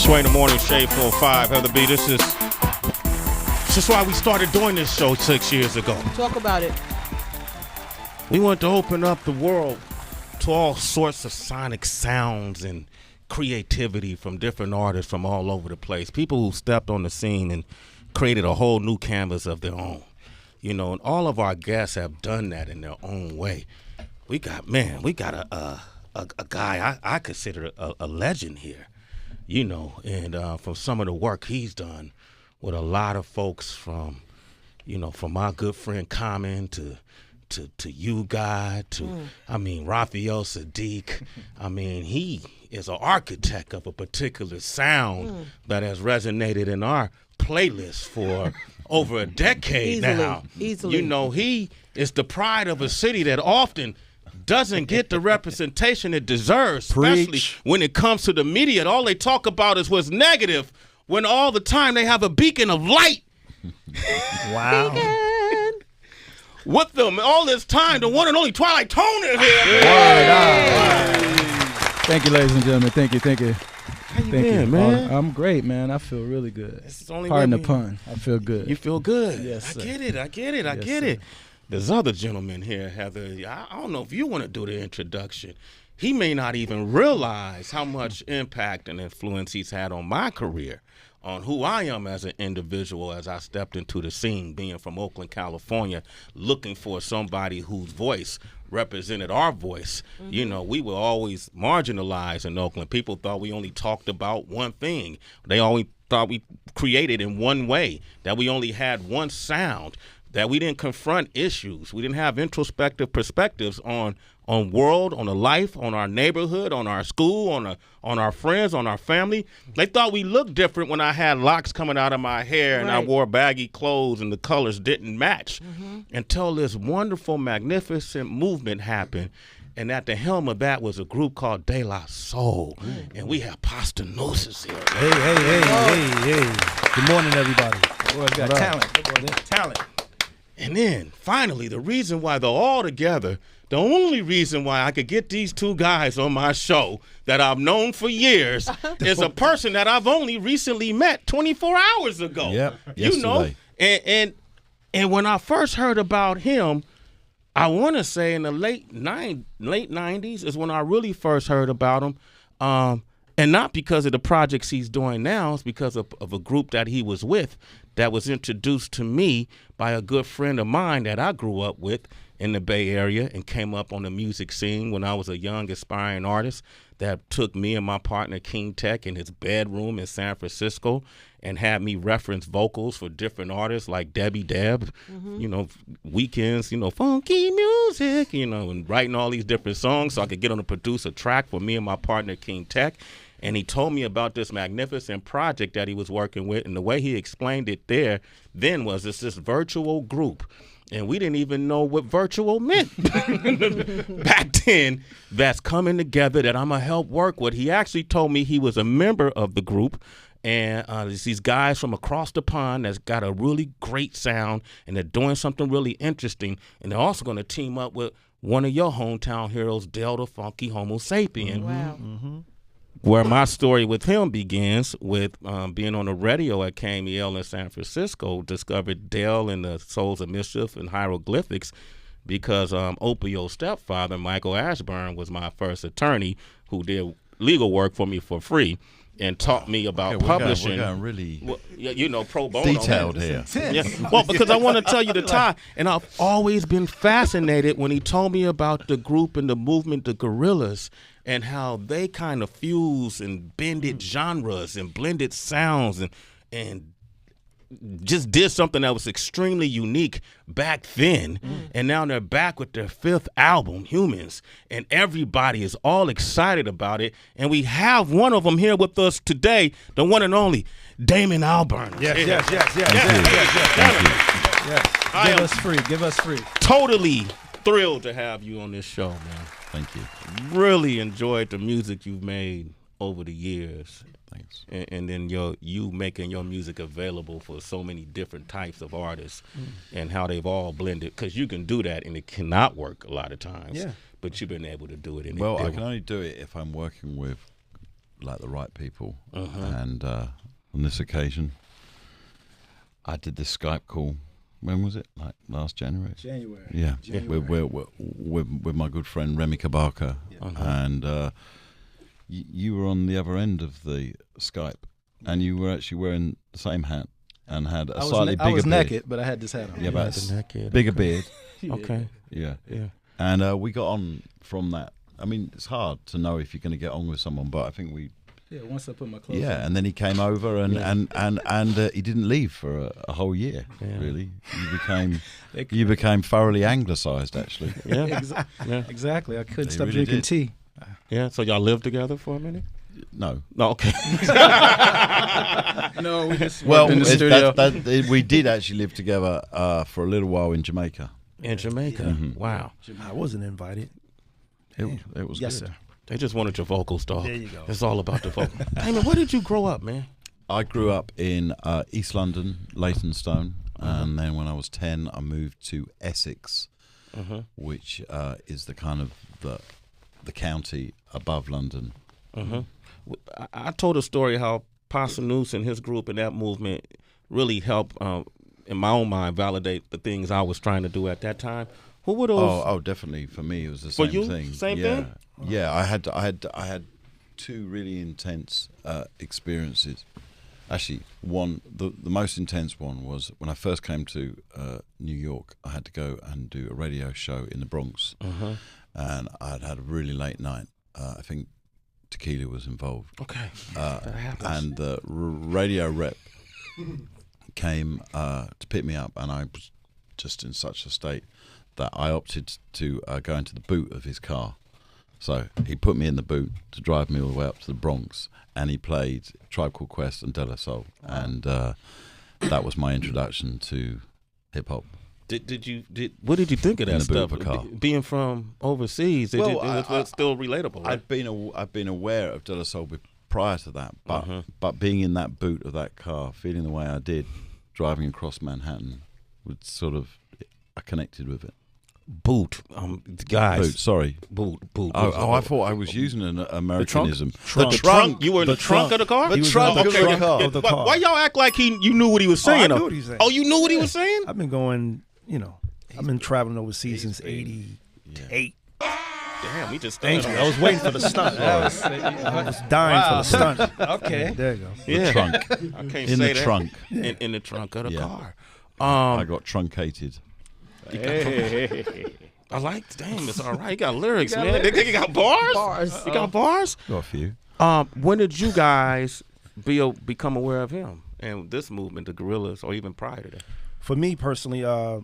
Sway in the Morning, Shade 4-5. Heather B, this is why we started doing this show 6 years ago. Talk about it. We want to open up the world to all sorts of sonic sounds and creativity from different artists from all over the place. People who stepped on the scene and created a whole new canvas of their own. You know, and all of our guests have done that in their own way. We got a guy I consider a legend here. You know, and from some of the work he's done with a lot of folks from my good friend Common to you guy to Raphael Sadiq. He is an architect of a particular sound that has resonated in our playlist for over a decade now. Easily. You know, he is the pride of a city that often doesn't get the representation it deserves, especially when it comes to the media. All they talk about is what's negative, when all the time they have a beacon of light. Wow. With them all this time, the one and only Twilight Tone is here. Thank you, ladies and gentlemen. Thank you. How you been, man? I'm great, man. I feel really good. Only Pardon the pun. I feel good. You feel good? Yes, sir. I get it. There's other gentlemen here, Heather. I don't know if you want to do the introduction. He may not even realize how much impact and influence he's had on my career, on who I am as an individual as I stepped into the scene, being from Oakland, California, looking for somebody whose voice represented our voice. Mm-hmm. You know, we were always marginalized in Oakland. People thought we only talked about one thing. They always thought we created in one way, that we only had one sound, that we didn't confront issues. We didn't have introspective perspectives on world, on the life, on our neighborhood, on our school, on our friends, on our family. They thought we looked different when I had locks coming out of my hair and I wore baggy clothes and the colors didn't match. Mm-hmm. Until this wonderful, magnificent movement happened. And at the helm of that was a group called De La Soul. Mm. And we have Postanosis here. Hey. Good morning, everybody. Boy's got talent. And then, finally, the reason why they're all together, the only reason why I could get these two guys on my show that I've known for years is a person that I've only recently met 24 hours ago. Yep. You know? And when I first heard about him, I want to say in the late 90s is when I really first heard about him. And not because of the projects he's doing now, it's because of a group that he was with that was introduced to me by a good friend of mine that I grew up with in the Bay Area and came up on the music scene when I was a young aspiring artist, that took me and my partner King Tech in his bedroom in San Francisco and had me reference vocals for different artists like Debbie Deb, you know, weekends, you know, funky music, you know, and writing all these different songs so I could get on to produce a track for me and my partner King Tech. And he told me about this magnificent project that he was working with, and the way he explained it then was it's this virtual group. And we didn't even know what virtual meant back then, that's coming together that I'm going to help work with. He actually told me he was a member of the group, and there's these guys from across the pond that's got a really great sound, and they're doing something really interesting, and they're also going to team up with one of your hometown heroes, Delta Funky Homo Sapien. Wow. Mm-hmm. Where my story with him begins with being on the radio at KMEL in San Francisco, discovered Dell and the Souls of Mischief and Hieroglyphics because Opio's stepfather, Michael Ashburn, was my first attorney who did legal work for me for free and taught me about publishing. We're getting really pro bono. Detailed here. Yeah. Well, because I want to tell you the tie. And I've always been fascinated when he told me about the group and the movement, the Gorillaz, and how they kind of fuse and bended genres and blended sounds and just did something that was extremely unique back then. And now they're back with their fifth album, Humans, and everybody is all excited about it. And we have one of them here with us today, the one and only Damon Albarn. Yes. Give us free. Totally thrilled to have you on this show, man. Thank you. Really enjoyed the music you've made over the years. Thanks. And then you making your music available for so many different types of artists and how they've all blended. Because you can do that and it cannot work a lot of times. Yeah. But you've been able to do it. Well, I can only do it if I'm working with like the right people. And on this occasion, I did this Skype call. When was it? Like last January? January. Yeah. January. With my good friend Remy Kabaka. And you were on the other end of the Skype, and you were actually wearing the same hat and had a slightly bigger beard. I was naked, but I had this hat on. Yeah, but bigger beard. Okay. Yeah. Yeah. And we got on from that. I mean, it's hard to know if you're going to get on with someone, but I think we. Yeah, once I put my clothes on. Yeah, and then he came over and he didn't leave for a whole year. Yeah. Really, you became thoroughly anglicised, actually. Yeah, exactly. I couldn't stop drinking tea. Yeah, so y'all lived together for a minute? No. Okay. No, we just in the studio. We did actually live together for a little while in Jamaica. In Jamaica? Wow. I wasn't invited. It was yes, good. sir. They just wanted your vocals, dog. There you go. It's all about the vocals. Hey, man, where did you grow up, man? I grew up in East London, Leytonstone, and then when I was 10, I moved to Essex, which is the kind of the county above London. I told a story how Passanus and his group and that movement really helped, in my own mind, validate the things I was trying to do at that time. What were those? Oh, definitely. For me, it was the For same you? thing. Same thing? Yeah, I had two really intense experiences. Actually, the most intense one was when I first came to New York. I had to go and do a radio show in the Bronx, and I'd had a really late night. I think tequila was involved. Okay. And the radio rep came to pick me up, and I was just in such a state that I opted to go into the boot of his car. So he put me in the boot to drive me all the way up to the Bronx, and he played Tribe Called Quest and De La Soul, and that was my introduction to hip hop. What did you think of that stuff? Being from overseas, it was still relatable. Right? I've been aware of De La Soul prior to that, but being in that boot of that car, feeling the way I did, driving across Manhattan, would sort of I connected with it. Boot, guys. Boot, sorry. Boot. I thought I was using an Americanism. The trunk. You were in the trunk of the car? The trunk of the car. Why y'all act like you knew what he was saying? I knew what he was saying. Oh, you knew what he was saying? I've been going, I've been traveling overseas since 88. Damn, we just I was waiting for the stunt. I was dying for the stunt. Okay. There you go. The trunk. I can't in say the that. trunk. In the trunk of the car. I got truncated. I like, damn, it's all right. You got lyrics, man. You got bars? You got bars? Got a few. When did you guys become aware of him and this movement, the Gorillaz, or even prior to that? For me personally, the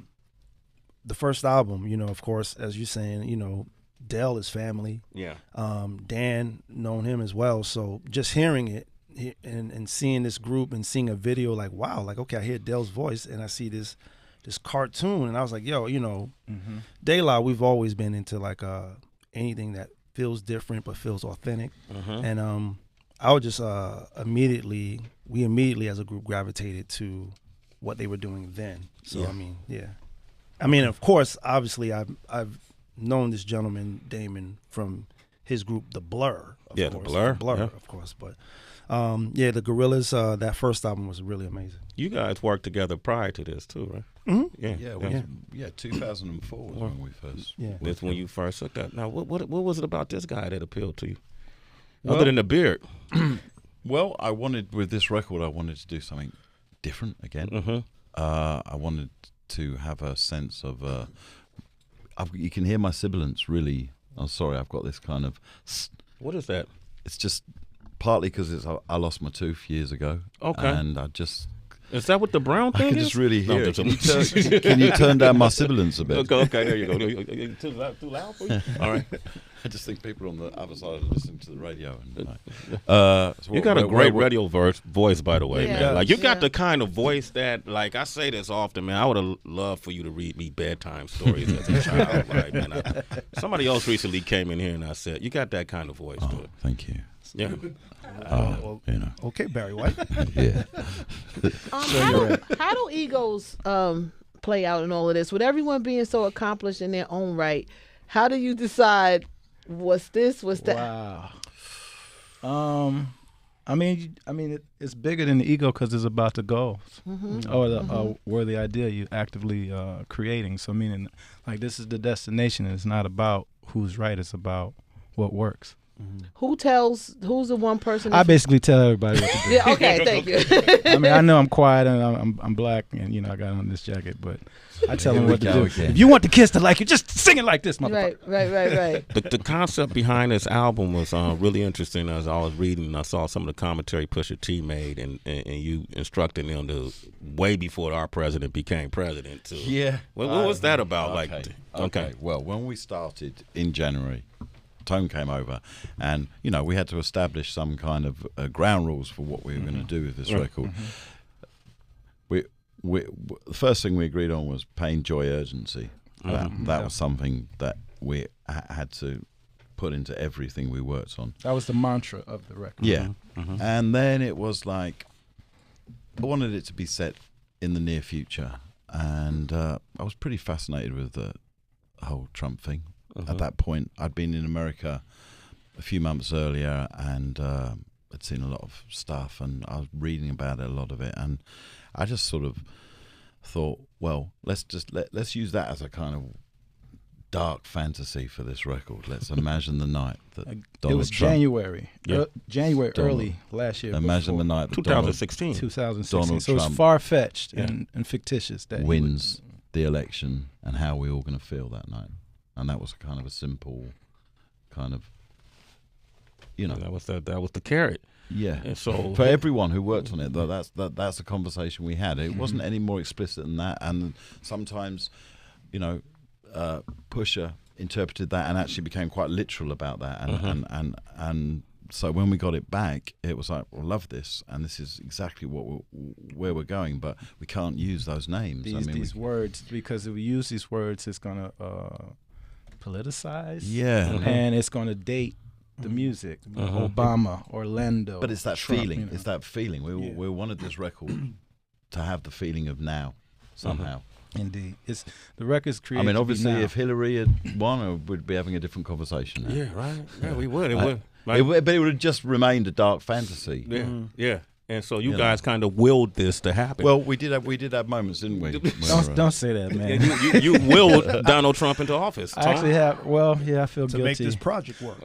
first album, of course, as you're saying, Dell is family. Yeah. Dan, known him as well. So just hearing it and seeing this group and seeing a video, like, wow, like, okay, I hear Dell's voice and I see this cartoon, and I was like, yo, De La, we've always been into like anything that feels different but feels authentic. And I would just we immediately as a group gravitated to what they were doing then. So I mean, of course, obviously I've known this gentleman Damon from his group The Blur. The Blur, of course, but the Gorillaz, that first album was really amazing. You guys worked together prior to this too, right? Yeah, 2004 was when we first. Yeah, that's when you first took that. Now, what was it about this guy that appealed to you, other than the beard? Well, with this record, I wanted to do something different again. I wanted to have a sense of. You can hear my sibilance really. I'm sorry, I've got this kind of. What is that? It's just partly because I lost my tooth years ago. Okay, and I just. Is that what the brown thing is? I can just really hear it. Can you turn down my sibilance a bit? Okay, there you go. Too loud for you? All right. I just think people on the other side are listening to the radio. You got a great radio voice, by the way, man. Like, you got the kind of voice that, like, I say this often, man. I would have loved for you to read me bedtime stories as a child, right, man? Somebody else recently came in here and I said, you got that kind of voice to it. Thank you. Yeah. Okay, Barry White. Yeah. How do egos play out in all of this? With everyone being so accomplished in their own right, how do you decide what's this, what's that? Wow. It's bigger than the ego because it's about the goals or the where the idea you actively creating. So meaning, like, this is the destination, and it's not about who's right. It's about what works. Who's the one person? I basically tell everybody what to do. Yeah. Okay. Thank you. I mean, I know I'm quiet and I'm black, and I got on this jacket, but I tell them what to do. Again. If you want the kids to like you, just sing it like this, motherfucker. Right. The concept behind this album was really interesting. As I was reading, I saw some of the commentary Pusha T made, and you instructing them to way before our president became president. Yeah. What was that about? Okay. Well, when we started in January, Tone came over, and we had to establish some kind of ground rules for what we were going to do with this record. The first thing we agreed on was pain, joy, urgency. That was something that we had to put into everything we worked on. That was the mantra of the record. Yeah. And then it was like, I wanted it to be set in the near future, and I was pretty fascinated with the whole Trump thing. At that point, I'd been in America a few months earlier, and I'd seen a lot of stuff, and I was reading about it, a lot of it, and I just sort of thought, well, let's use that as a kind of dark fantasy for this record. Let's imagine the night that Donald It was Trump, January early last year. imagine the night that 2016. 2016. Donald So Trump it's far-fetched and fictitious that wins the election, and how we're all going to feel that night. And that was kind of a simple kind of, that was the carrot. Yeah. And so for everyone who worked on it, that's a conversation we had. It wasn't any more explicit than that. And sometimes, Pusha interpreted that and actually became quite literal about that. And so when we got it back, it was like, well, love this, and this is exactly where we're going, but we can't use those names. These words, because if we use these words, it's gonna politicize. Yeah. And it's gonna date the music, Obama, Orlando. But it's that Trump, feeling. It's that feeling. We wanted this record to have the feeling of now, somehow. Indeed, it's the record's created. I mean, obviously, now. if Hillary had won, we'd be having a different conversation now. Yeah, right. Yeah, we would. It would. But it would have just remained a dark fantasy. Yeah, yeah. And so you guys kind of willed this to happen. Well, we did have moments, didn't we? Don't say that, man. you willed Donald Trump into office. I actually have. Well, yeah, I feel to guilty make this project work.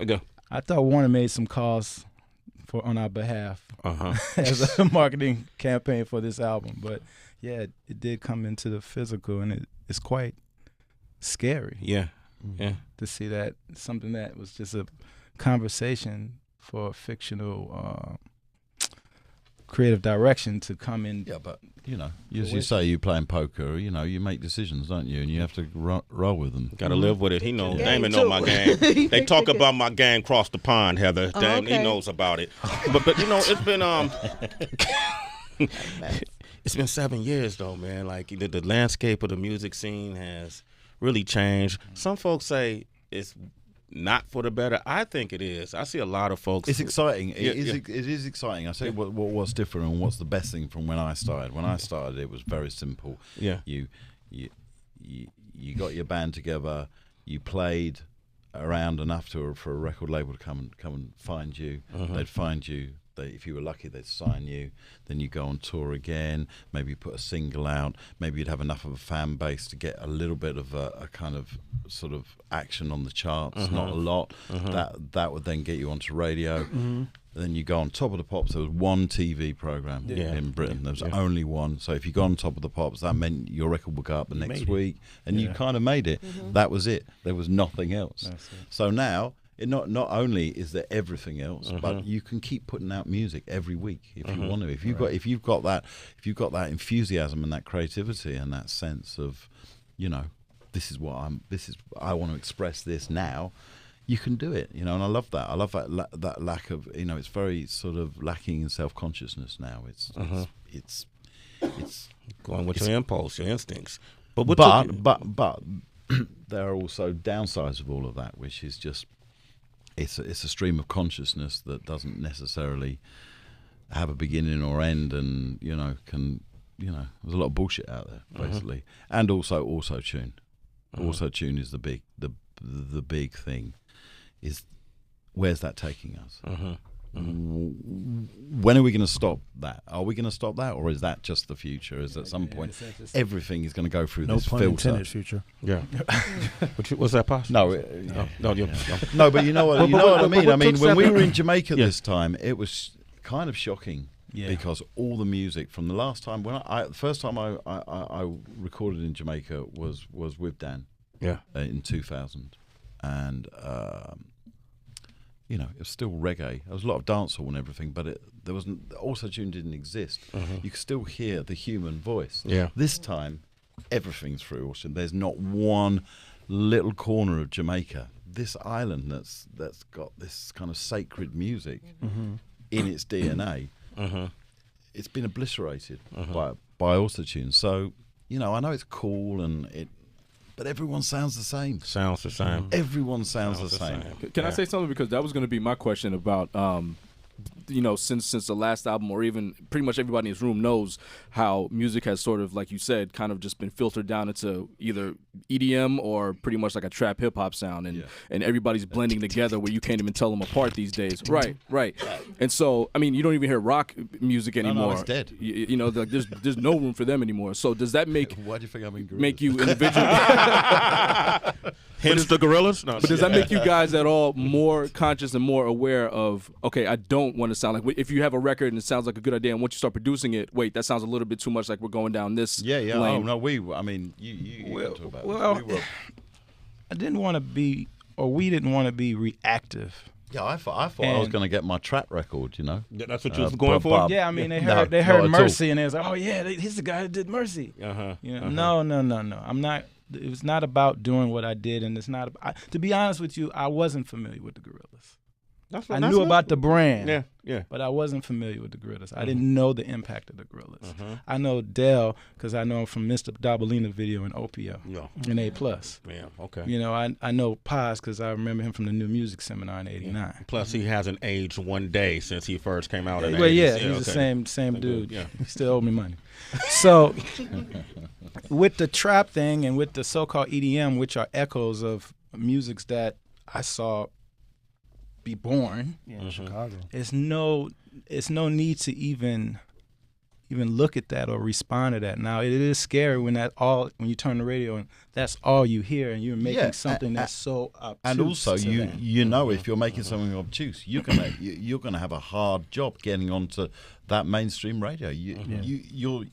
I thought Warner made some calls on our behalf as a marketing campaign for this album, but yeah, it did come into the physical, and it's quite scary. Yeah, yeah. To see that something that was just a conversation for a fictional creative direction to come in. Yeah, but as you say, you playing poker. You make decisions, don't you? And you have to roll with them. Got to live with it. He knows. Damon know my game. They talk about my game across the pond, Heather. Damn, he knows about it. But it's been it's been 7 years though, man. Like the landscape of the music scene has really changed. Some folks say it's not for the better. I think it is. I see a lot of folks. It's exciting. It is exciting. I say what's different and what's the best thing from when I started. When I started, it was very simple. Yeah. You got your band together. You played around enough for a record label to come and find you. They'd find you. If you were lucky, they'd sign you. Then you go on tour again. Maybe you put a single out. Maybe you'd have enough of a fan base to get a little bit of a kind of sort of action on the charts. Not a lot. That would then get you onto radio. Then you go on Top of the Pops. There was one TV program in Britain. There was only one. So if you got on Top of the Pops, that meant your record would go up the next week, and you kind of made it. That was it. There was nothing else. So now. Not only is there everything else, but you can keep putting out music every week if you want to. If you've got that enthusiasm and that creativity and that sense of, I want to express this now, you can do it. And I love that. I love that lack of, it's very sort of lacking in self-consciousness now. It's going with your impulse, your instincts. But there are also downsides of all of that, which is just. It's a stream of consciousness that doesn't necessarily have a beginning or end, and there's a lot of bullshit out there basically, and also auto-tune. Auto-tune is the big thing. Is where's that taking us? when are we going to stop that? Are we going to stop that, or is that just the future? Is at some point everything is going to go through this filter? No pun intended, future. Yeah. Was that possible? No, but you know what? You know what I mean. I mean, when we were in Jamaica this time, it was kind of shocking because all the music from the last time the first time I recorded in Jamaica was with Dan. Yeah. In 2000, and you know, it was still reggae. There was a lot of dancehall and everything, but there wasn't. Auto-tune didn't exist. You could still hear the human voice. Yeah. This time, everything's through auto-tune. There's not one little corner of Jamaica, this island that's got this kind of sacred music in its DNA. It's been obliterated by auto-tune. So, you know, I know it's cool but everyone sounds the same. Sounds the same. Everyone sounds the same. Can I say something? Because that was going to be my question about, you know, since the last album, or even pretty much everybody in this room knows how music has sort of, like you said, kind of just been filtered down into either EDM or pretty much like a trap hip hop sound, and everybody's blending together where you can't even tell them apart these days. Right. And so, I mean, you don't even hear rock music anymore. No, it's dead. You know, there's no room for them anymore. So does that make Why do you think I'm in Gorillaz? make you individually? Hence the Gorillaz? No, But does that make you guys at all more conscious and more aware of, okay, I don't want to sound like, if you have a record and it sounds like a good idea, and once you start producing it, wait, that sounds a little bit too much like we're going down this lane. Oh, no, I mean, you talk about well, I didn't want to be, or we didn't want to be reactive. Yeah, I thought I was going to get my trap record, you know. That's what you was going for? Yeah, I mean, they heard Mercy, and they was like, oh, yeah, he's the guy that did Mercy. You know, no. I'm not. It was not about doing what I did, and it's not. To be honest with you, I wasn't familiar with the Gorillaz. I knew about the brand, but I wasn't familiar with the Gorillaz. I didn't know the impact of the Gorillaz. I know Dell because I know him from Mr. Dabalina video in Opio in A+. Yeah, okay. You know, I know Paz because I remember him from the New Music Seminar in '89. Plus, he hasn't aged one day since he first came out. Well, yeah, he's the same dude. Yeah. He still owe me money. So, with the trap thing and with the so-called EDM, which are echoes of musics that I saw be born in Chicago, it's no need to even look at that or respond to that. Now it is scary when you turn the radio and that's all you hear, and you're making something that's so obtuse. And also, you know, if you're making something obtuse, you're gonna have a hard job getting onto that mainstream radio. You're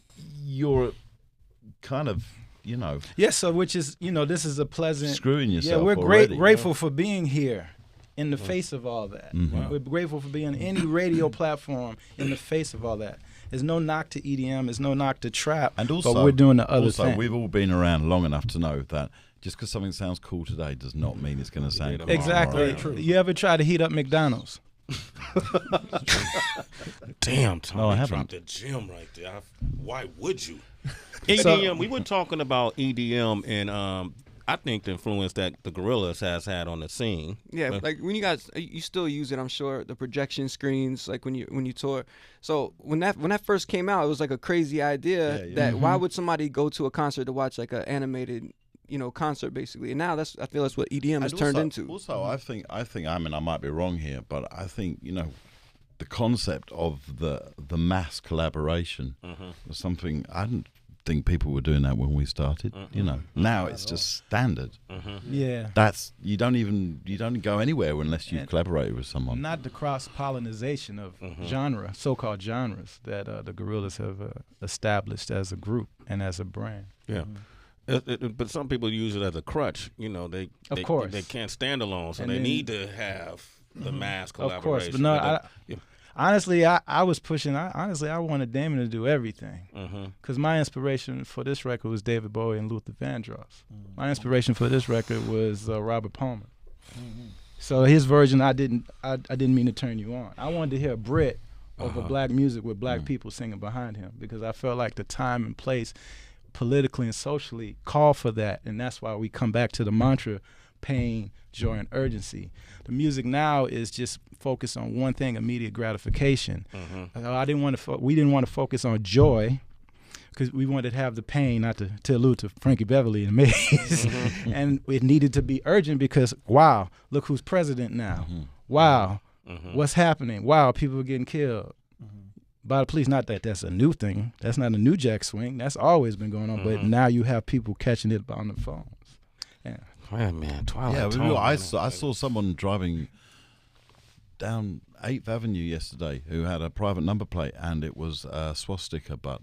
kind of, you know. Yeah. So which is, you know, this is a pleasant screwing yourself. Yeah, we're already, grateful for being here. In the face of all that. We're grateful for being on any radio platform in the face of all that. There's no knock to EDM, there's no knock to trap, and also, but we're doing the other thing. We've all been around long enough to know that just because something sounds cool today does not mean it's going to sound cool exactly. tomorrow. You ever try to heat up McDonald's? Damn, Tom, no, I you haven't. dropped the gem right there. Why would you? EDM, we were talking about EDM and I think the influence that the Gorillaz has had on the scene. Yeah, like when you guys, you still use it, I'm sure, the projection screens, like when you tour. So when that first came out, it was like a crazy idea that why would somebody go to a concert to watch like an animated, you know, concert basically? And now I feel that's what EDM has turned into. Also, I think I mean, I might be wrong here, but I think, you know, the concept of the mass collaboration was something I didn't think people were doing that when we started. You know, now it's just standard. Yeah, that's you don't go anywhere unless you collaborate with someone. Not the cross pollination of so-called genres that the Gorillaz have established as a group and as a brand. Yeah. But some people use it as a crutch. You know, they can't stand alone, so they need to have the mass collaboration. Of course, but no, honestly, I was pushing. I wanted Damon to do everything because my inspiration for this record was David Bowie and Luther Vandross. My inspiration for this record was Robert Palmer. So his version, I didn't mean to turn you on. I wanted to hear Brit over black music with black people singing behind him because I felt like the time and place, politically and socially, called for that, and that's why we come back to the mantra: pain, joy, and urgency. The music now is just focused on one thing: immediate gratification. We didn't want to focus on joy because we wanted to have the pain, not to allude to Frankie Beverly and Maze. And it needed to be urgent because, wow, look who's president now. Wow, What's happening? Wow, people are getting killed by the police. Not that that's a new thing. That's not a new jack swing. That's always been going on. But now you have people catching it on the phones. Yeah. Man, Twilight. Yeah, Tone, I saw someone driving down 8th Avenue yesterday who had a private number plate, and it was a swastika, but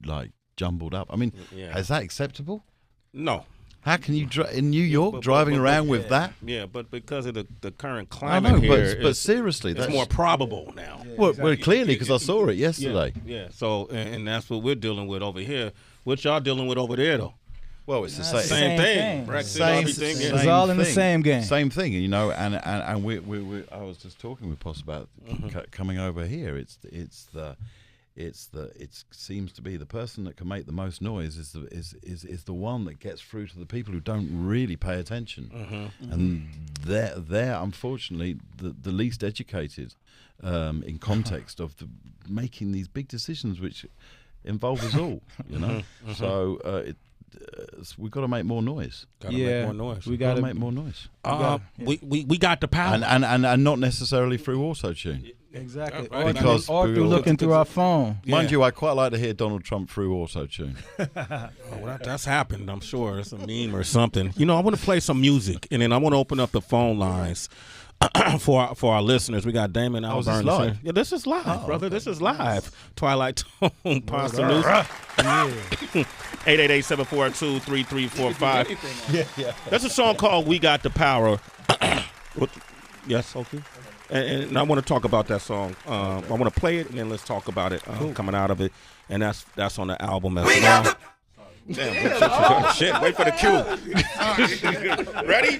like jumbled up. I mean, is that acceptable? No. How can you in New York driving around with that? Yeah, but because of the current I climate know, here, but seriously, it's that's more probable now. Well, clearly because I saw it yesterday. Yeah. So and that's what we're dealing with over here. What y'all dealing with over there though? Well, it's the Same thing. Brexit, everything. It's all in the same game. Same thing, you know. And we I was just talking with Poss about coming over here. It seems to be the person that can make the most noise is the one that gets through to the people who don't really pay attention, and they're unfortunately the least educated in context of making these big decisions which involve us all, you know. So we've got to make more noise. Make more noise. We got to make more noise. We got the power, and not necessarily through auto-tune. Exactly. Because or through looking through our phone. Mind you, I quite like to hear Donald Trump through auto-tune. That's happened, I'm sure. It's a meme or something. You know, I want to play some music, and then I want to open up the phone lines for our listeners. We got Damon Alba. Is this live? Yeah, this is live, brother. Okay. This is live. Twilight Tone, Pasta News. 888-742-3345. Yeah. That's a song called "We Got the Power." Yes, okay. And I want to talk about that song. I want to play it, and then let's talk about it coming out of it. And that's on the album as well. Damn, shit, wait for the cue. Ready?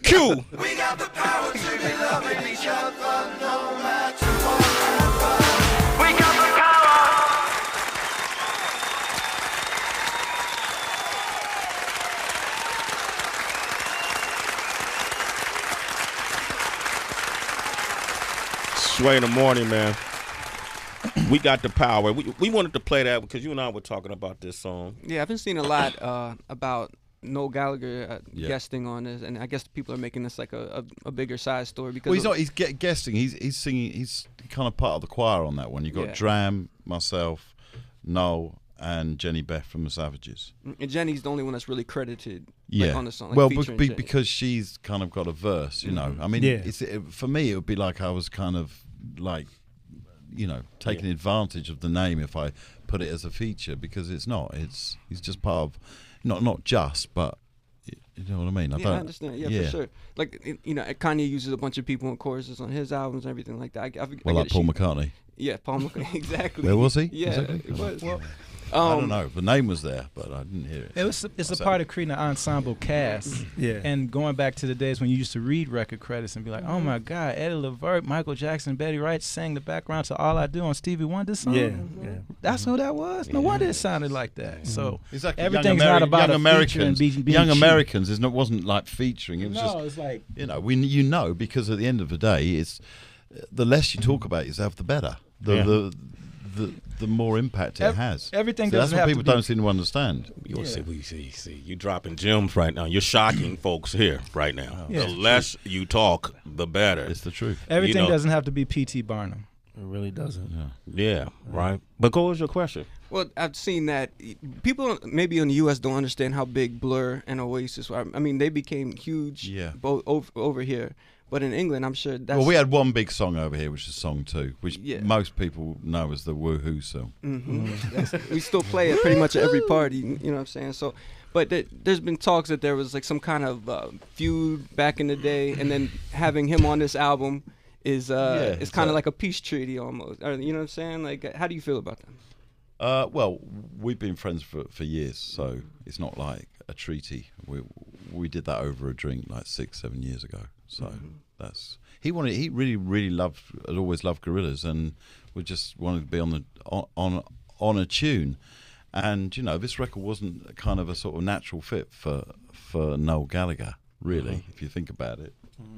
Cue. We got the power to be loving each other no matter what. We got the power. Sway in the morning, man. We got the power. We wanted to play that because you and I were talking about this song. Yeah, I've been seeing a lot about Noel Gallagher guesting on this, and I guess people are making this like a bigger side story because he's guesting. He's singing. He's kind of part of the choir on that one. You got Dram, myself, Noel, and Jenny Beth from the Savages. And Jenny's the only one that's really credited on the song. Like, well, because she's kind of got a verse, you know. I mean, for me, it would be like I was kind of like, you know, taking advantage of the name if I put it as a feature, because it's not. He's just part of, not just, but you know what I mean. I understand. Yeah, for sure. Like, you know, Kanye uses a bunch of people in choruses on his albums and everything like that. Like Paul McCartney. Yeah, Paul McCartney. Exactly. Where was he? Yeah, exactly. It was. Well, I don't know. The name was there, but I didn't hear it. It's a part of creating an ensemble cast. And going back to the days when you used to read record credits and be like, oh my God, Eddie Levert, Michael Jackson, Betty Wright sang the background to All I Do on Stevie Wonder's song. Yeah. That's who that was. No wonder it sounded like that. So exactly. Everything's not about young Americans. Being young cheap. Americans wasn't like featuring. It was it's like, you know, because at the end of the day, it's the less you talk about yourself, the better. The more impact it has. Everything that's what people don't seem to understand. You'll see. You dropping gems right now. You're shocking folks here right now. The less you talk, the better. It's the truth. Everything doesn't have to be P.T. Barnum. It really doesn't. Yeah, right. But what was your question? Well, I've seen that people maybe in the U.S. don't understand how big Blur and Oasis were. I mean, they became huge both over here. But in England, I'm sure that's... Well, we had one big song over here, which is Song 2, which most people know as the Woohoo song. We still play it pretty much at every party, you know what I'm saying? So, but there's been talks that there was like some kind of feud back in the day, and then having him on this album is kind of like a peace treaty almost. You know what I'm saying? Like, how do you feel about that? Well, we've been friends for years, so it's not like a treaty. We did that over a drink like 6-7 years ago. So that's he really had always loved Gorillaz, and we just wanted to be on a tune. And you know, this record wasn't kind of a sort of natural fit for Noel Gallagher, really, if you think about it.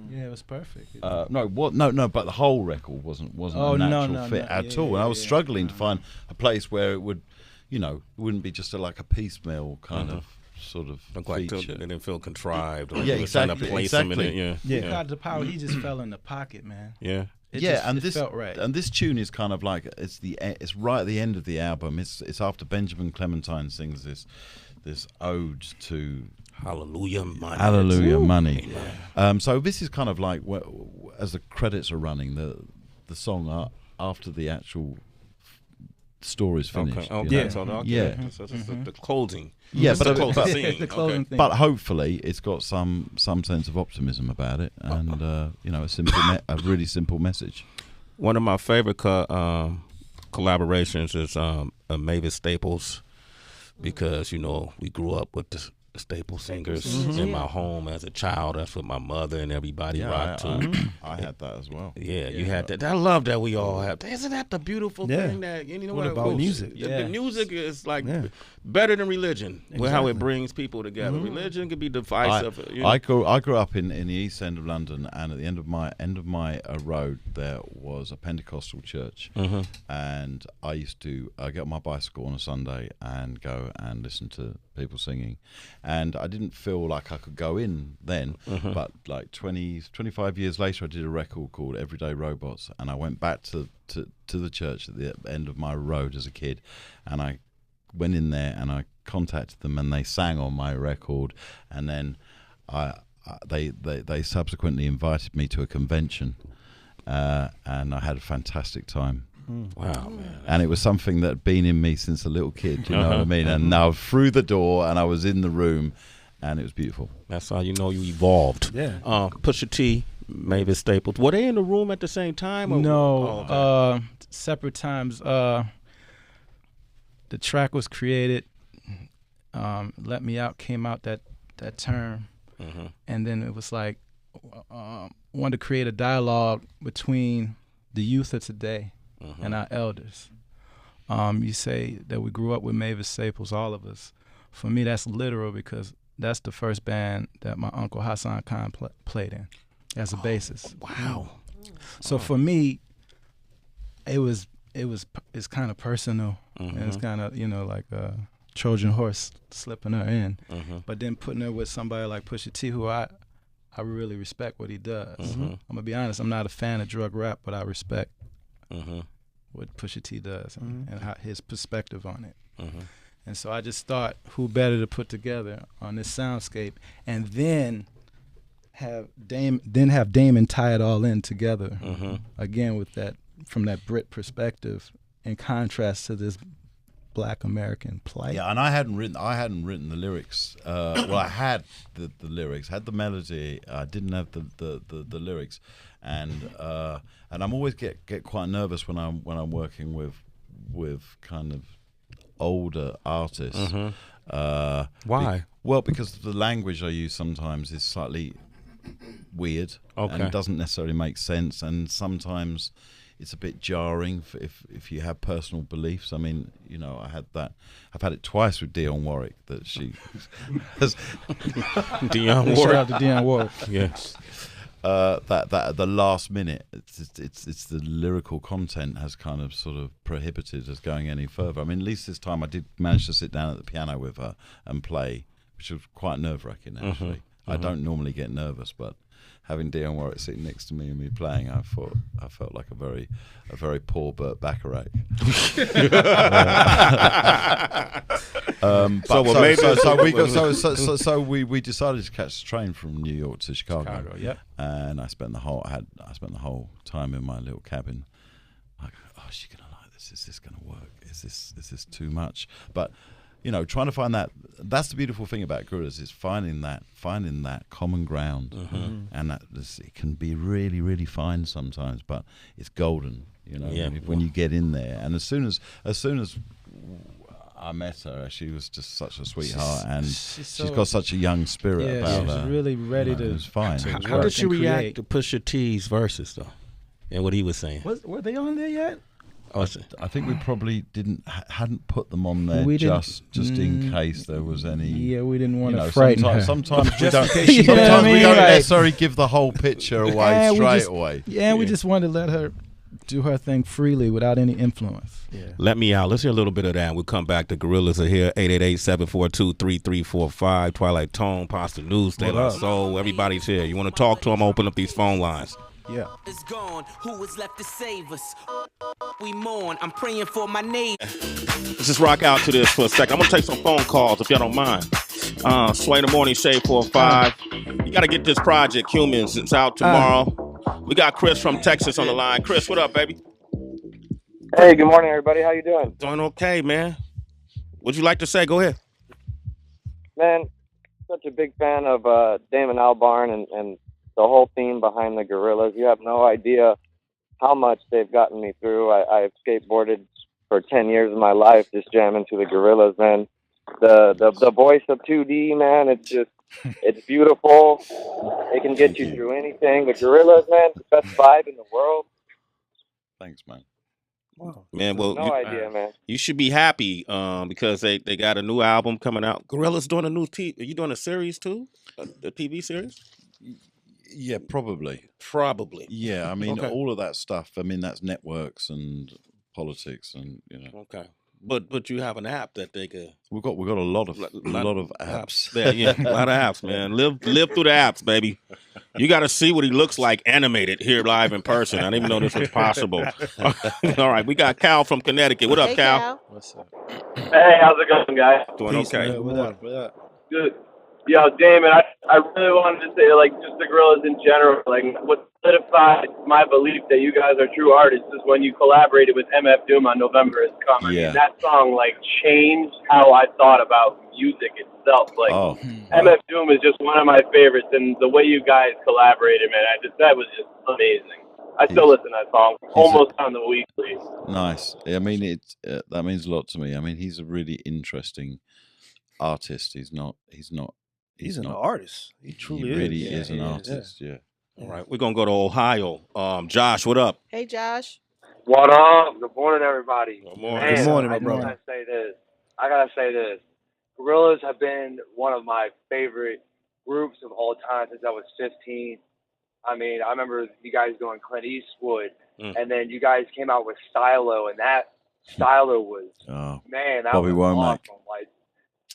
Yeah, it was perfect. No, but the whole record wasn't a natural fit at all. And I was struggling to find a place where it would, you know, it wouldn't be just like a piecemeal kind of sort of Look like feature. it didn't feel contrived. Like Yeah, he was trying to exactly, place him in exactly. it. Yeah. God, the power, he just fell in the pocket, man. Yeah. And It this felt right. And this tune is kind of like it's right at the end of the album. It's after Benjamin Clementine sings this ode to Hallelujah, money. Hallelujah, money. So this is kind of like as the credits are running, the song after the actual story's finished. Okay. you know? So this is the closing. Yeah, This is but the closing scene. the closing Okay. thing. But hopefully, it's got some sense of optimism about it, and a really simple message. One of my favorite collaborations is Mavis Staples, because we grew up with the Staple singers in my home as a child. That's what my mother and everybody rocked to. I had that as well. Yeah, you had that. I love that we all have. Isn't that the beautiful thing that What about music? The music is like Yeah. better than religion. With how Exactly. it brings people together. Religion can be divisive. I grew up in the east end of London, and at the end of my road there was a Pentecostal church, and I used to get on my bicycle on a Sunday and go and listen to people singing, and I didn't feel like I could go in then, but like 25 years later I did a record called Everyday Robots, and I went back to the church at the end of my road as a kid, and I went in there and I contacted them, and they sang on my record, and then they subsequently invited me to a convention, and I had a fantastic time. Wow, man. And it was something that had been in me since a little kid, you know what I mean? And now through the door, and I was in the room, and it was beautiful. That's how you know you evolved. Yeah. Pusha T, Mavis Staples. Were they in the room at the same time? Or? No, Oh, okay. separate times. The track was created. Let Me Out came out that term, and then it was like wanted to create a dialogue between the youth of today and our elders. You say that we grew up with Mavis Staples, all of us. For me, that's literal, because that's the first band that my uncle Hassan Khan played in as a bassist. Wow. So for me, it's kind of personal, and it's kind of like a Trojan horse slipping her in, but then putting her with somebody like Pusha T, who I really respect what he does. I'm gonna be honest, I'm not a fan of drug rap, but I respect what Pusha T does and how his perspective on it. And so I just thought, who better to put together on this soundscape, and then have Damon tie it all in together again with that, from that Brit perspective, in contrast to this Black American plight. Yeah, and I hadn't written the lyrics. Well, I had the lyrics, had the melody. I didn't have the lyrics, and I'm always get quite nervous when I'm working with kind of older artists. Why? Well, because the language I use sometimes is slightly weird, and it doesn't necessarily make sense, and sometimes it's a bit jarring if you have personal beliefs. I mean, I had that. I've had it twice with Dionne Warwick, that she has. Dionne Shout Warwick. out to Dionne Warwick. Yes. That at the last minute, it's the lyrical content has kind of sort of prohibited us going any further. I mean, at least this time I did manage to sit down at the piano with her and play, which was quite nerve-wracking actually. I don't normally get nervous, but having Dionne Warwick sitting next to me and me playing, I felt like a very poor Burt Bacharach. So we decided to catch the train from New York to Chicago. Yep. And I spent the whole time in my little cabin. Like, oh, is she gonna like this? Is this gonna work? Is this too much? But trying to find that's the beautiful thing about Gorillaz, is finding that common ground, and it can be really, really fine sometimes, but it's golden, when you get in there. And as soon as I met her, she was just such a sweetheart, and she's got such a young spirit about her. She's really ready It was fine. How did she react to Pusha T's verses, though, and what he was saying? Were they on there yet? I think we probably hadn't put them on there just in case there was any. Yeah, we didn't want to frighten her. Sometimes we don't. You know what I mean? We don't Like- necessarily give the whole picture away straight away. Yeah, we just wanted to let her do her thing freely without any influence. Yeah. Let me out. Let's hear a little bit of that. We'll come back. The Gorillaz are here. 888-742-3345. Twilight Tone, Pasta News, De La Soul. Everybody's here. You want to talk to them? Open up these phone lines. Yeah. Is gone. Who is left to save us? We mourn. I'm praying for my neighbor. Let's just rock out to this for a second. I'm going to take some phone calls if y'all don't mind. Sway the Morning Shade 45. You got to get this project, Humans. It's out tomorrow. We got Chris from Texas on the line. Chris, what up, baby? Hey, good morning, everybody. How you doing? Doing okay, man. What'd you like to say? Go ahead. Man, such a big fan of Damon Albarn and the whole theme behind the Gorillaz. You have no idea how much they've gotten me through. I've skateboarded for 10 years of my life just jamming to the Gorillaz, man. The voice of 2D, man, it's beautiful. It can get you through anything. The Gorillaz, man, the best vibe in the world. Thanks, man. Wow. Man, well, no idea, man. You should be happy because they got a new album coming out. Gorillaz doing a new are you doing a series too? The TV series? Yeah, probably. Probably. Yeah, I mean, Okay. all of that stuff. I mean, that's networks and politics, and Okay, but you have an app that they could. We've got a lot of apps. Yeah, a lot of apps, man. Live through the apps, baby. You got to see what he looks like animated here live in person. I didn't even know this was possible. All right, we got Cal from Connecticut. What up, Hey, Cal? What's up? Hey, how's it going, guys? Doing okay. What up? What up? Good. Yo, Damon, I really wanted to say, like, just the Gorillaz in general, like, what solidified my belief that you guys are true artists is when you collaborated with MF Doom on November Is Coming. Yeah. And that song, like, changed how I thought about music itself. Like, MF Doom is just one of my favorites, and the way you guys collaborated, man, that was just amazing. I still listen to that song almost on the weekly. Nice. I mean, that means a lot to me. I mean, he's a really interesting artist. He's an artist. He truly really is an artist. Yeah. All right, we're gonna go to Ohio. Josh, what up? Hey, Josh. What up? Good morning, everybody. Good morning. Man, Good morning, my I brother. gotta say this. Gorillaz have been one of my favorite groups of all time since I was 15. I mean, I remember you guys doing Clint Eastwood, and then you guys came out with Stylo, and that Stylo was, man, that Bobby was Womack. awesome. Like,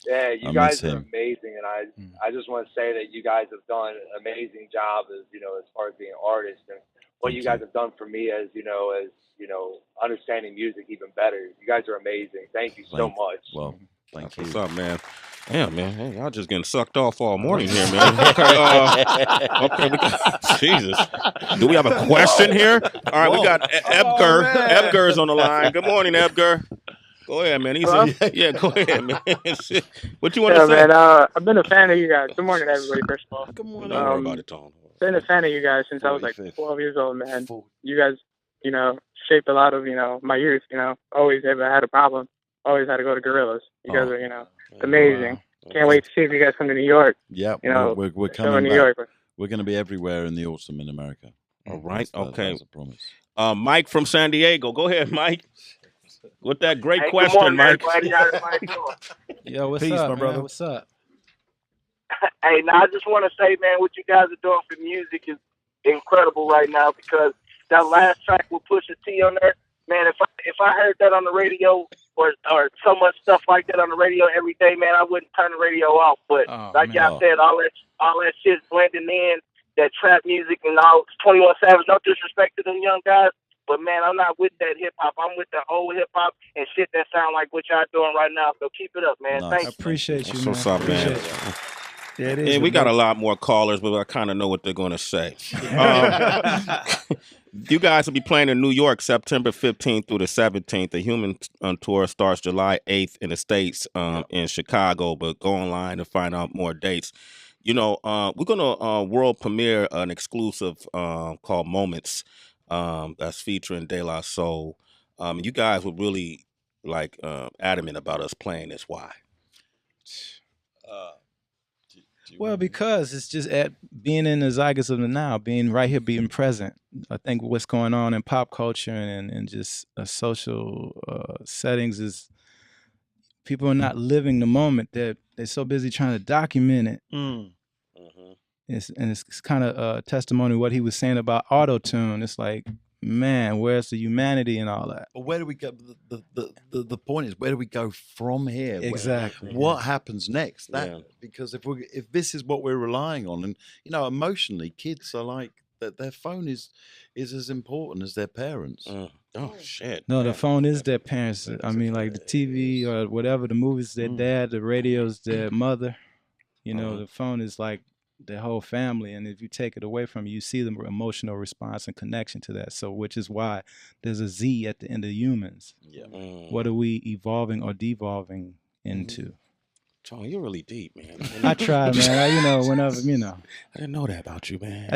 yeah, you I guys miss are him. amazing, and I just want to say that you guys have done an amazing job as far as being artists, and what you guys have done for me as understanding music even better. You guys are amazing. Thank you so much. Well, thank you. What's up, man? Yeah, man. Hey, y'all just getting sucked off all morning here, man. Okay, Jesus. Do we have a question here? All right, we got Edgar. Edgar's on the line. Good morning, Edgar. Go ahead, man. Yeah, go ahead, man. What you want to say? Man, I've been a fan of you guys. Good morning, everybody, first of all. Good morning. Don't worry about it, Tom. Been a fan of you guys since I was like 12 years old, man. You guys, shaped a lot of, my youth, always ever had a problem. Always had to go to Gorillaz. You guys are, amazing. Wow. Can't wait to see if you guys come to New York. Yeah, we're show coming in New back. York. We're going to be everywhere in the autumn in America. All right, okay. That's a promise. Mike from San Diego. Go ahead, Mike. With that great Hey, question, good morning, Mike. everybody. How's everybody doing? Yo, what's Peace, up, my brother. man? What's up? Hey, now I just want to say, man, what you guys are doing for music is incredible right now, because that last track with Pusha T on there, man, if I heard that on the radio or so much stuff like that on the radio every day, man, I wouldn't turn the radio off. But like y'all said, all that shit's blending in, that trap music and all 21 Savage. No disrespect to them young guys, but man, I'm not with that hip hop. I'm with the old hip hop and shit that sound like what y'all doing right now. So keep it up, man. Nice. Thanks. I appreciate you, That's man. what's up, man. Appreciate you. Yeah, it is. And we got a lot more callers, but I kind of know what they're going to say. You guys will be playing in New York September 15th through the 17th. The Human Tour starts July 8th in the States in Chicago, but go online to find out more dates. We're going to world premiere an exclusive called Moments that's featuring De La Soul. You guys were really adamant about us playing this. Why? Well, because it's just being in the zeitgeist of the now, being right here, being present. I think what's going on in pop culture and just social settings is people are not living the moment. They're so busy trying to document it. It's kind of a testimony of what he was saying about auto-tune. It's like, man, where's the humanity and all that? But where do we go? The point is, where do we go from here? Exactly. What happens next? Because if this is what we're relying on, and emotionally, kids are like that. Their phone is as important as their parents. Oh shit! No, the phone is their parents. I mean, like the TV or whatever, the movies, their dad, the radio's their mother. The phone is like their whole family, and if you take it away from you see the emotional response and connection to that. So, which is why there's a Z at the end of humans. Yeah. What are we evolving or devolving into? Tony, you're really deep, man. I try, man. Whenever I didn't know that about you, man.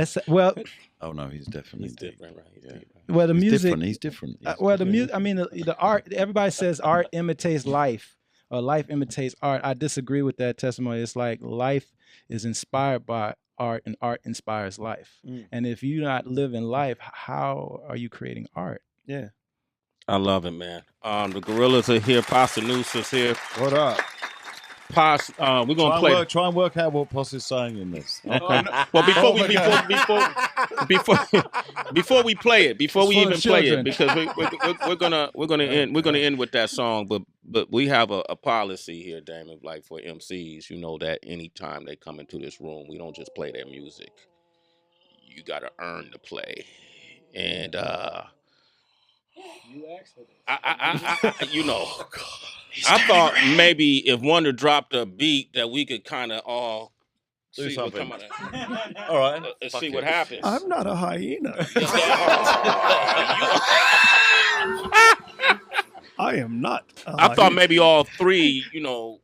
Oh no, he's definitely different, right? Yeah. Well, the music, he's different. The music. I mean, the art. Everybody says art imitates life, or life imitates art. I disagree with that testimony. It's like life is inspired by art, and art inspires life. And if you're not living life, how are you creating art? Yeah, I love it, man. The Gorillaz are here. Pasta Noose is here. What up? Pos, we're gonna try and work out what Pos is saying in this. Okay. Well, before we play it, because we're gonna end with that song, but we have a policy here, Damon, like for MCs, that anytime they come into this room, we don't just play their music. You gotta earn the play, and you asked for this. I thought maybe if Wonder dropped a beat that we could kind of all do see something. What come out. All right. See what happens. I'm not a hyena. I am not. I thought maybe all three, all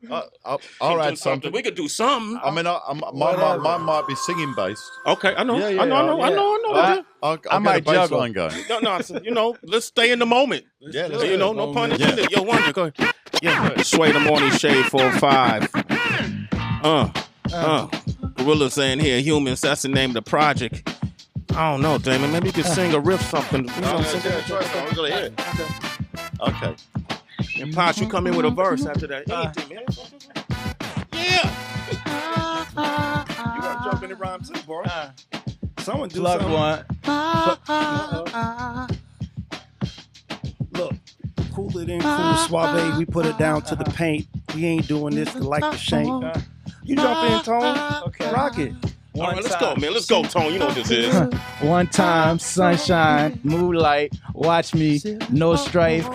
right, something. We could do something. I mean, mine might be singing based. Okay, I know. I know. I might juggle and go. No, let's stay in the moment. Yeah, no pun intended. Yo, Wonder, go ahead. Yeah, Sway the Morning Shade 4-5. Gorillaz saying here, Humans. That's the name of the project. I don't know, Damon. Maybe you could sing a riff, something. We're gonna hear it. Okay. And Posh, you come in with a verse after that. Anything, man. Yeah. You gotta jump in the rhyme too, bro. Someone do plug something. One. Look, cool it in, cool suave. We put it down to the paint. We ain't doing this to like the shank. You jump in, Tone. Okay. Rock it. All right, let's go, man. Let's go, Tone. You know what this is. One time, sunshine, moonlight, watch me, no strife.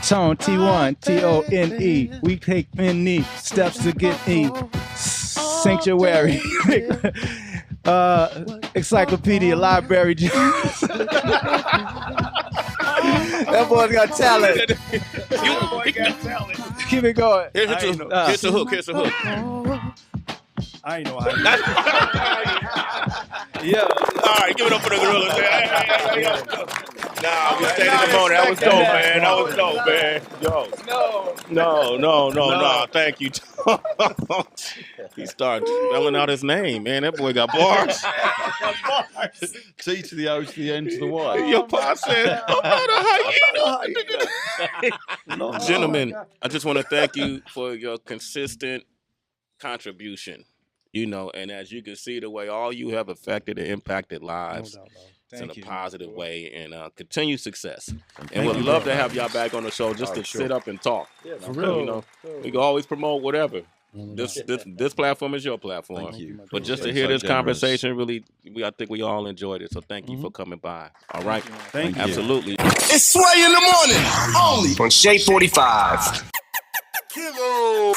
Tone, T1, T-O-N-E. We take many steps to get E. Sanctuary. Encyclopedia, library. That boy's got talent. Keep it going. Here's the hook. I ain't know how. Yeah. All right, give it up for the Gorillaz. Nah, we stayed in the moment. That was dope, man. No. Thank you. He started spelling out his name, man. That boy got bars. T to the O to the N to the Y. Your pa said, I'm not a hyena. Gentlemen, I just want to thank you for your consistent contribution. And as you can see, the way all you have affected and impacted lives in a positive way, and continued success. And we'd love to have y'all back on the show just to sit up and talk. Yeah, for real. We can always promote whatever. This platform is your platform. Thank you. But just to hear this conversation, really, I think we all enjoyed it. So thank you for coming by. All right. Thank you. Absolutely. It's Sway in the morning, only on Shade 45. Kilo.